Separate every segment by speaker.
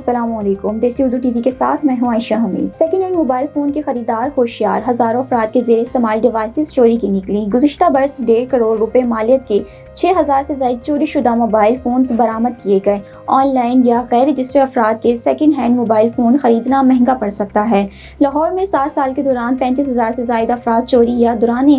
Speaker 1: अस्सलामुअलैकुम। देसी उर्दू टीवी के साथ मैं हूं Ayesha Hamid. Second hand mobile phone के खरीदार होशियार, हज़ारों अफराद के ज़ेर इस्तेमाल डिवाइसेस चोरी की निकली। गुज़िश्ता बरस 1.5 करोड़ रुपए मालियत के 6000 से ज़ायद चोरी शुदा मोबाइल फ़ोन्स बरामद किए गए। ऑनलाइन या गैर रजिस्टर्ड अफराद के सेकेंड हैंड मोबाइल फ़ोन खरीदना महंगा पड़ सकता है। लाहौर में 7 साल के दौरान 35,000 से ज़ायद अफराद चोरी या दौरान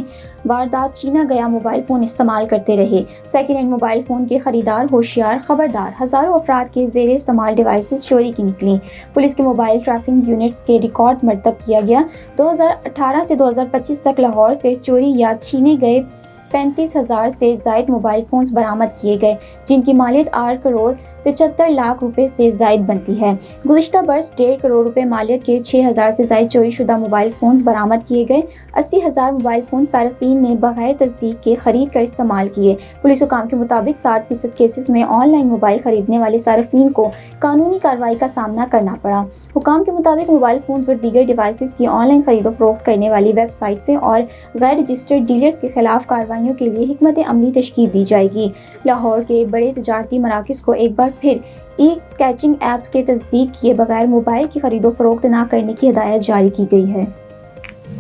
Speaker 1: वारदात छीना गया मोबाइल फ़ोन इस्तेमाल करते रहे। सेकेंड हैंड मोबाइल फ़ोन के खरीदार होशियार, खबरदार, हज़ारों अफराद के ज़ेर इस्तेमाल डिवाइसेस चोरी की निकली। पुलिस के मोबाइल ट्रैकिंग यूनिट्स के रिकॉर्ड मरतब किया गया। 2018 से 2025 तक लाहौर से चोरी या छीने गए 35,000 से ज़ायद मोबाइल फ़ोन्स बरामद किए गए, जिनकी मालियत 8 करोड़ 75 लाख रुपए से ज़ायद बनती है। गुज़िश्ता बरस 1.5 करोड़ रुपए मालियत के 6000 से ज़ायद चोरी शुदा मोबाइल फ़ोन्स बरामद किए गए। 80,000 मोबाइल फ़ोन सार्फिन ने बगैर तस्दीक के खरीद कर इस्तेमाल किए। पुलिस हुकाम के मुताबिक 60% केसेस में ऑनलाइन मोबाइल खरीदने वाले सार्फिन को कानूनी कार्रवाई का सामना करना पड़ा। हुकाम के मुताबिक मोबाइल फ़ोन्स और दीगर डिवाइसेस की ऑनलाइन खरीदो फरोख्त करने वाली वेबसाइट से और गैर रजिस्टर्ड डीलर्स के खिलाफ कार्रवाइयों के लिए हिकमत अमली तश्कील दी जाएगी। लाहौर के बड़े तजारती मराकज़ को एक बार फिर ई कैचिंग ऐप्स के तस्दीक किए बगैर मोबाइल की खरीदो फरोख्त न करने की हिदायत जारी की गई है।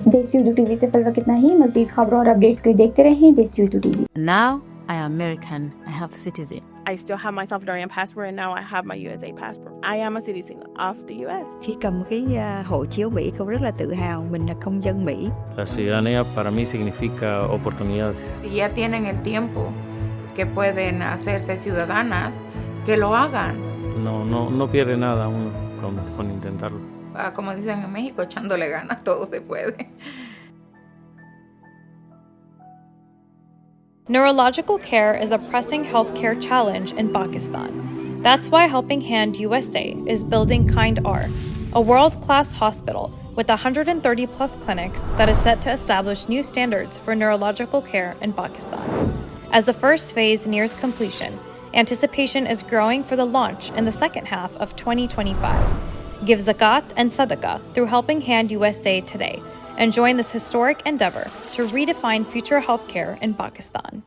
Speaker 1: देसी उर्दू टीवी से फिलहाल इतना ही। मज़ीद खबरों और अपडेट्स के लिए देखते रहें देसी Urdu TV.
Speaker 2: Now I am American. I have citizen.
Speaker 3: I still have my Salvadorian passport and now I have my USA passport. I am a citizen of the US.
Speaker 4: Khi cầm cái hộ chiếu Mỹ, cô rất là tự hào mình là công dân Mỹ.
Speaker 5: La ciudadanía para mí significa oportunidades.
Speaker 6: Si ya tienen el tiempo que pueden hacerse ciudadanas, que lo hagan.
Speaker 5: No pierde nada uno con intentarlo.
Speaker 6: Como dicen en México, echándole ganas, todo se puede.
Speaker 7: Neurological care is a pressing healthcare challenge in Pakistan. That's why Helping Hand USA is building Kind R, a world-class hospital with 130 plus clinics that is set to establish new standards for neurological care in Pakistan. As the first phase nears completion, anticipation is growing for the launch in the second half of 2025. Give zakat and sadaqah through Helping Hand USA today and join this historic endeavor to redefine future healthcare in Pakistan.